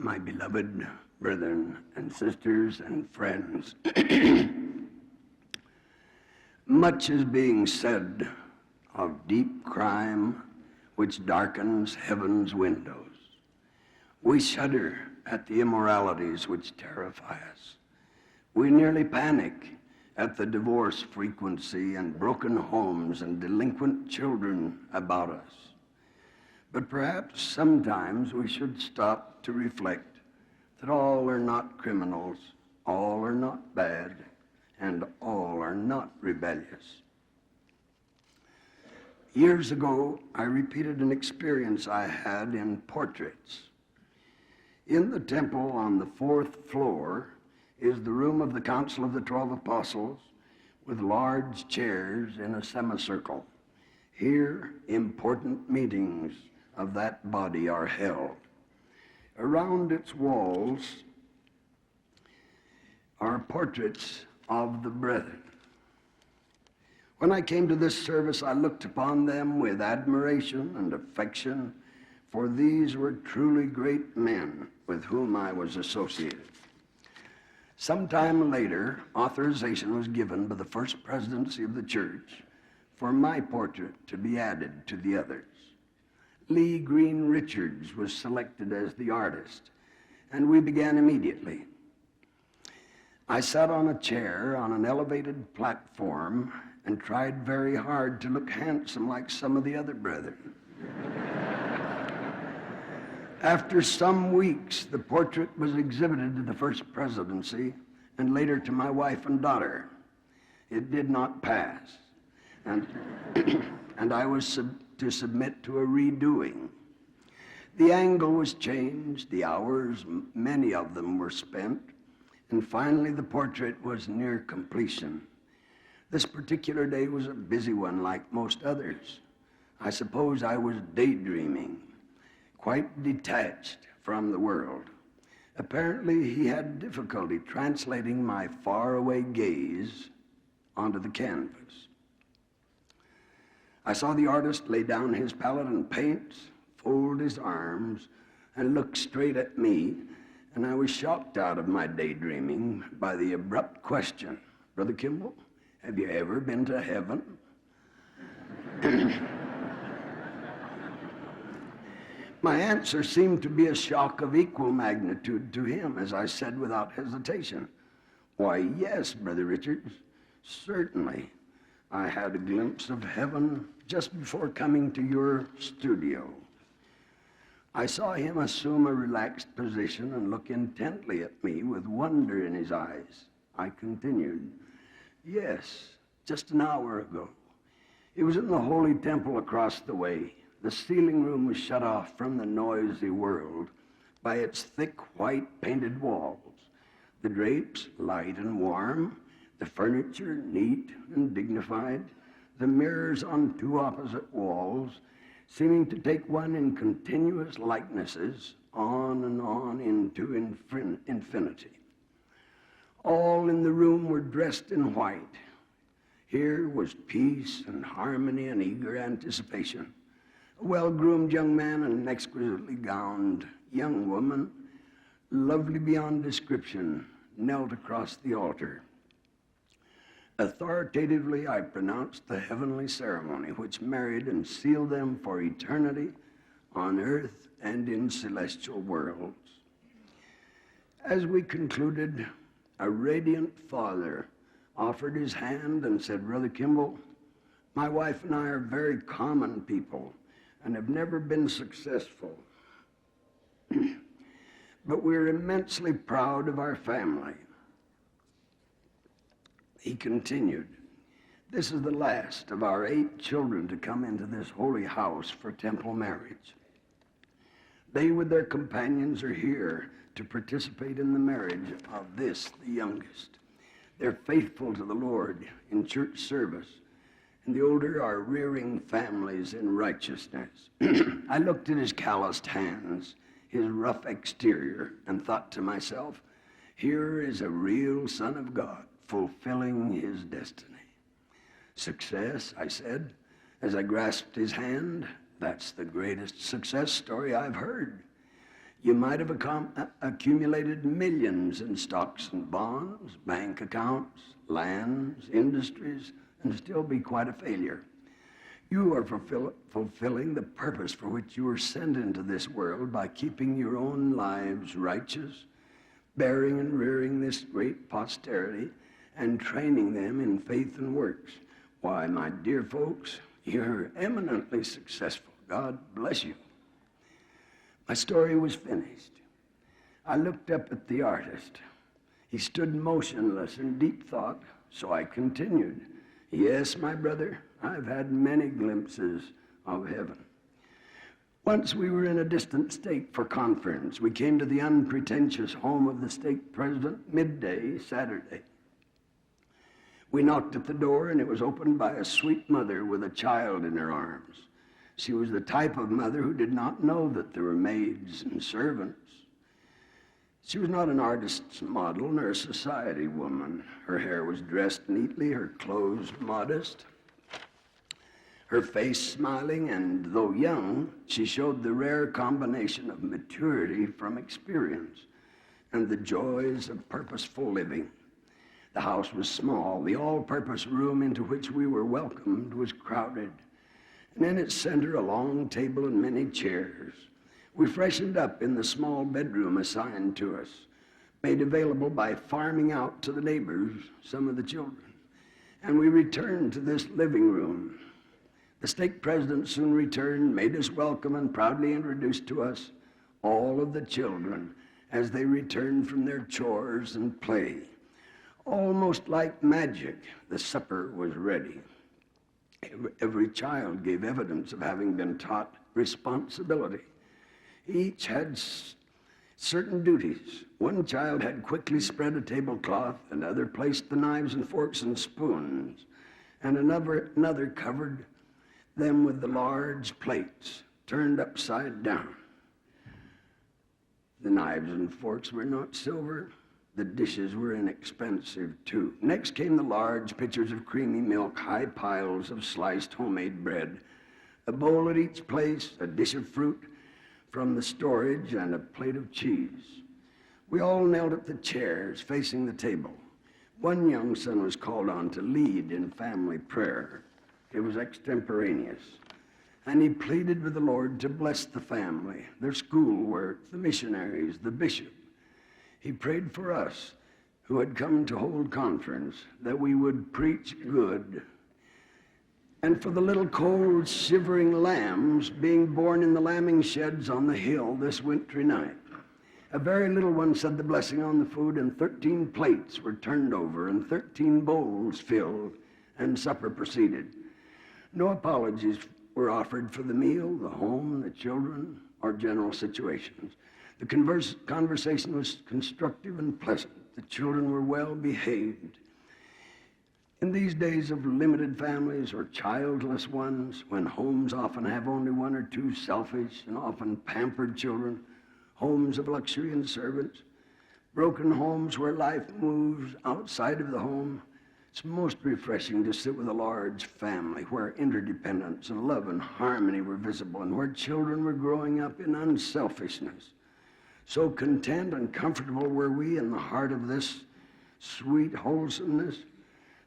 my beloved brethren and sisters and friends. Much is being said of deep crime which darkens heaven's windows. We shudder at the immoralities which terrify us. We nearly panic at the divorce frequency and broken homes and delinquent children about us. But perhaps sometimes we should stop to reflect that all are not criminals, all are not bad, and all are not rebellious. Years ago, I repeated an experience I had in portraits. In the temple on the 4th floor is the room of the Council of the 12 Apostles with large chairs in a semicircle. Here, important meetings of that body are held. Around its walls are portraits of the brethren. When I came to this service, I looked upon them with admiration and affection, for these were truly great men with whom I was associated. Sometime later, authorization was given by the First Presidency of the Church for my portrait to be added to the others. Lee Green Richards was selected as the artist, and we began immediately. I sat on a chair on an elevated platform and tried very hard to look handsome like some of the other brethren. After some weeks, the portrait was exhibited to the First Presidency and later to my wife and daughter. It did not pass, and I was to submit to a redoing. The angle was changed, the hours, many of them were spent, and finally the portrait was near completion. This particular day was a busy one like most others. I suppose I was daydreaming, quite detached from the world. Apparently he had difficulty translating my faraway gaze onto the canvas. I saw the artist lay down his palette and paints, fold his arms, and look straight at me, and I was shocked out of my daydreaming by the abrupt question, "Brother Kimball, have you ever been to heaven?" My answer seemed to be a shock of equal magnitude to him as I said without hesitation, "Why, yes, Brother Richards, certainly. I had a glimpse of heaven just before coming to your studio." I saw him assume a relaxed position and look intently at me with wonder in his eyes. I continued, "Yes, just an hour ago. It was in the holy temple across the way. The ceiling room was shut off from the noisy world by its thick white painted walls. The drapes light and warm, the furniture neat and dignified, the mirrors on two opposite walls seeming to take one in continuous likenesses on and on into infinity. All in the room were dressed in white. Here was peace and harmony and eager anticipation. A well-groomed young man and an exquisitely gowned young woman, lovely beyond description, knelt across the altar. Authoritatively, I pronounced the heavenly ceremony which married and sealed them for eternity on earth and in celestial worlds. As we concluded, a radiant father offered his hand and said, "Brother Kimball, my wife and I are very common people and have never been successful. But we're immensely proud of our family." He continued, "This is the last of our 8 children to come into this holy house for temple marriage. They with their companions are here to participate in the marriage of this, the youngest. They're faithful to the Lord in church service, and the older are rearing families in righteousness." I looked at his calloused hands, his rough exterior, and thought to myself, here is a real son of God fulfilling his destiny. "Success," I said, as I grasped his hand, "that's the greatest success story I've heard. You might have accumulated millions in stocks and bonds, bank accounts, lands, industries, and still be quite a failure. You are fulfilling the purpose for which you were sent into this world by keeping your own lives righteous, bearing and rearing this great posterity, and training them in faith and works. Why, my dear folks, you're eminently successful. God bless you. My story was finished. I looked up at the artist. He stood motionless in deep thought, so I continued. Yes, my brother, I've had many glimpses of heaven. Once we were in a distant state for conference. We came to the unpretentious home of the state president midday Saturday. We knocked at the door, and it was opened by a sweet mother with a child in her arms. She was the type of mother who did not know that there were maids and servants. She was not an artist's model nor a society woman. Her hair was dressed neatly, her clothes modest, her face smiling, and though young, she showed the rare combination of maturity from experience and the joys of purposeful living. The house was small. The all-purpose room into which we were welcomed was crowded, and in its center a long table and many chairs. We freshened up in the small bedroom assigned to us, made available by farming out to the neighbors some of the children, and we returned to this living room. The stake president soon returned, made us welcome, and proudly introduced to us all of the children as they returned from their chores and play. Almost like magic, the supper was ready. Every child gave evidence of having been taught responsibility. Each had certain duties. One child had quickly spread a tablecloth, another placed the knives and forks and spoons, and another covered them with the large plates turned upside down. The knives and forks were not silver. The dishes were inexpensive, too. Next came the large pitchers of creamy milk, high piles of sliced homemade bread, a bowl at each place, a dish of fruit from the storage, and a plate of cheese. We all knelt at the chairs facing the table. One young son was called on to lead in family prayer. It was extemporaneous, and he pleaded with the Lord to bless the family, their schoolwork, the missionaries, the bishop. He prayed for us who had come to hold conference that we would preach good, and for the little cold, shivering lambs being born in the lambing sheds on the hill this wintry night. A very little one said the blessing on the food, and 13 plates were turned over and 13 bowls filled, and supper proceeded. No apologies were offered for the meal, the home, the children, or general situations. The conversation was constructive and pleasant. The children were well behaved. In these days of limited families or childless ones, when homes often have only one or two selfish and often pampered children, homes of luxury and servants, broken homes where life moves outside of the home, it's most refreshing to sit with a large family where interdependence and love and harmony were visible, and where children were growing up in unselfishness. So content and comfortable were we in the heart of this sweet wholesomeness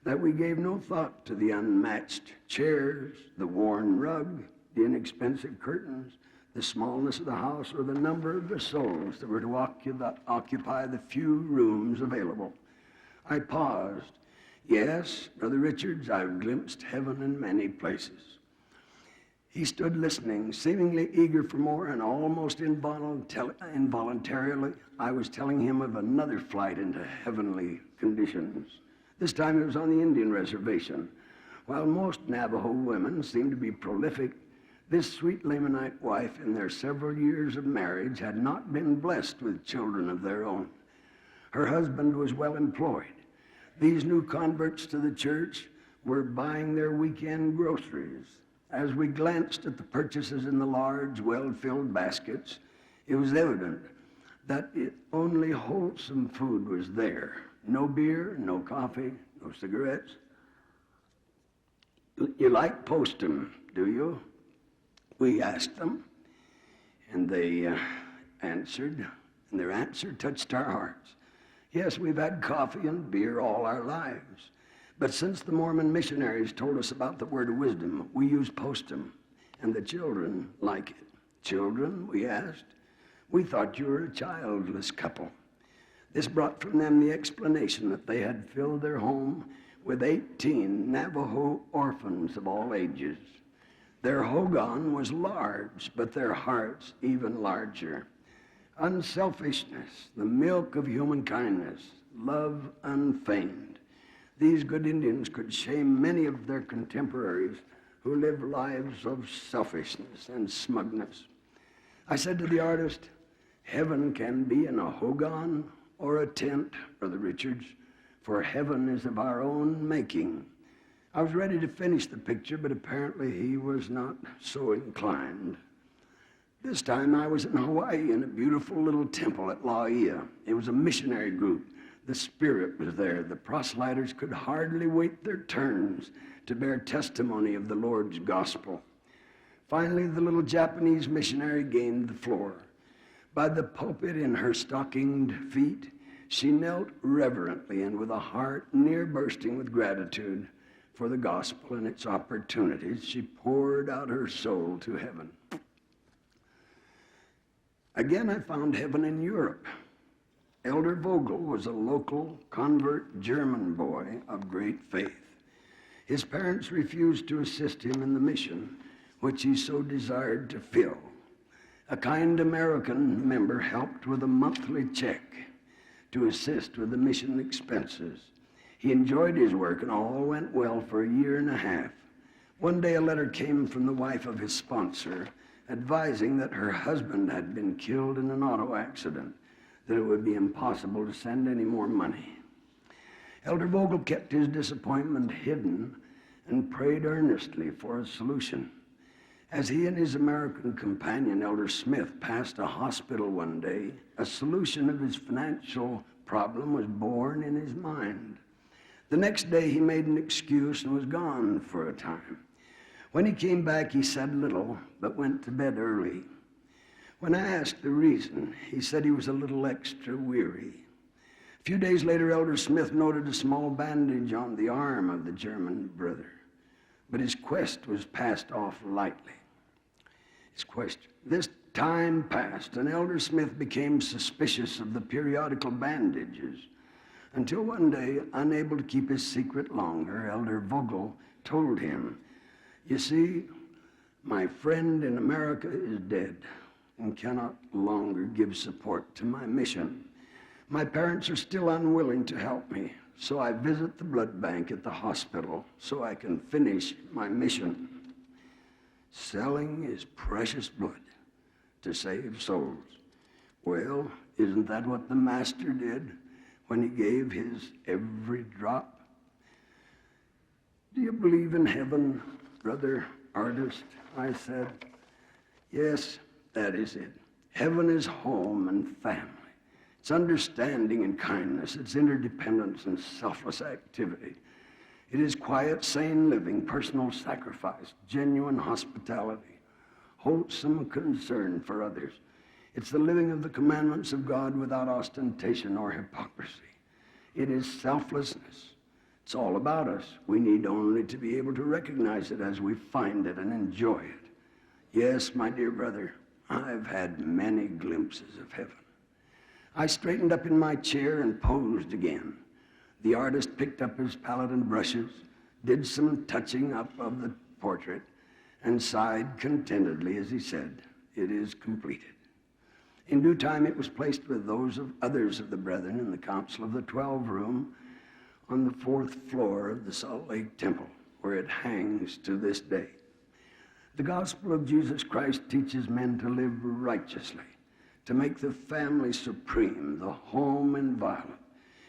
that we gave no thought to the unmatched chairs, the worn rug, the inexpensive curtains, the smallness of the house, or the number of the souls that were to occupy the few rooms available. I paused. Yes, Brother Richards, I've glimpsed heaven in many places. He stood listening, seemingly eager for more, and almost involuntarily, I was telling him of another flight into heavenly conditions. This time it was on the Indian reservation. While most Navajo women seemed to be prolific, this sweet Lamanite wife, in their several years of marriage, had not been blessed with children of their own. Her husband was well employed. These new converts to the church were buying their weekend groceries. As we glanced at the purchases in the large, well-filled baskets, it was evident that only wholesome food was there. No beer, no coffee, no cigarettes. You like postum, do you? We asked them, and they answered, and their answer touched our hearts. Yes, we've had coffee and beer all our lives. But since the Mormon missionaries told us about the word of wisdom, we use postum, and the children like it. Children, we asked, we thought you were a childless couple. This brought from them the explanation that they had filled their home with 18 Navajo orphans of all ages. Their hogan was large, but their hearts even larger. Unselfishness, the milk of human kindness, love unfeigned. These good Indians could shame many of their contemporaries who live lives of selfishness and smugness. I said to the artist, heaven can be in a hogan or a tent, Brother Richards, for heaven is of our own making. I was ready to finish the picture, but apparently he was not so inclined. This time I was in Hawaii in a beautiful little temple at Laia. It was a missionary group. The Spirit was there. The proselyters could hardly wait their turns to bear testimony of the Lord's gospel. Finally, the little Japanese missionary gained the floor. By the pulpit in her stockinged feet, she knelt reverently and with a heart near bursting with gratitude for the gospel and its opportunities, she poured out her soul to heaven. Again, I found heaven in Europe. Elder Vogel was a local convert German boy of great faith. His parents refused to assist him in the mission which he so desired to fill. A kind American member helped with a monthly check to assist with the mission expenses. He enjoyed his work and all went well for a year and a half. One day a letter came from the wife of his sponsor advising that her husband had been killed in an auto accident, that it would be impossible to send any more money. Elder Vogel kept his disappointment hidden and prayed earnestly for a solution. As he and his American companion, Elder Smith, passed a hospital one day, a solution of his financial problem was born in his mind. The next day he made an excuse and was gone for a time. When he came back, he said little, but went to bed early. When I asked the reason, he said he was a little extra weary. A few days later, Elder Smith noted a small bandage on the arm of the German brother, but his quest was passed off lightly. This time passed, and Elder Smith became suspicious of the periodical bandages, until one day, unable to keep his secret longer, Elder Vogel told him, "You see, my friend in America is dead and cannot longer give support to my mission. My parents are still unwilling to help me, so I visit the blood bank at the hospital so I can finish my mission. Selling his precious blood to save souls. Well, isn't that what the Master did when he gave his every drop? Do you believe in heaven, brother artist?" I said. "Yes, that is it. Heaven is home and family. It's understanding and kindness. It's interdependence and selfless activity. It is quiet, sane living, personal sacrifice, genuine hospitality, wholesome concern for others. It's the living of the commandments of God without ostentation or hypocrisy. It is selflessness. It's all about us. We need only to be able to recognize it as we find it and enjoy it. Yes, my dear brother, I've had many glimpses of heaven." I straightened up in my chair and posed again. The artist picked up his palette and brushes, did some touching up of the portrait, and sighed contentedly as he said, "It is completed." In due time, it was placed with those of others of the brethren in the Council of the 12 room on the 4th floor of the Salt Lake Temple, where it hangs to this day. The gospel of Jesus Christ teaches men to live righteously, to make the family supreme, the home inviolate.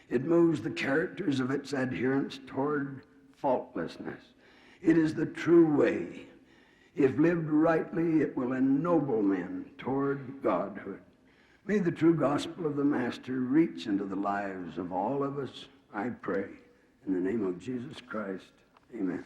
It moves the characters of its adherents toward faultlessness. It is the true way. If lived rightly, it will ennoble men toward godhood. May the true gospel of the Master reach into the lives of all of us, I pray. In the name of Jesus Christ, amen.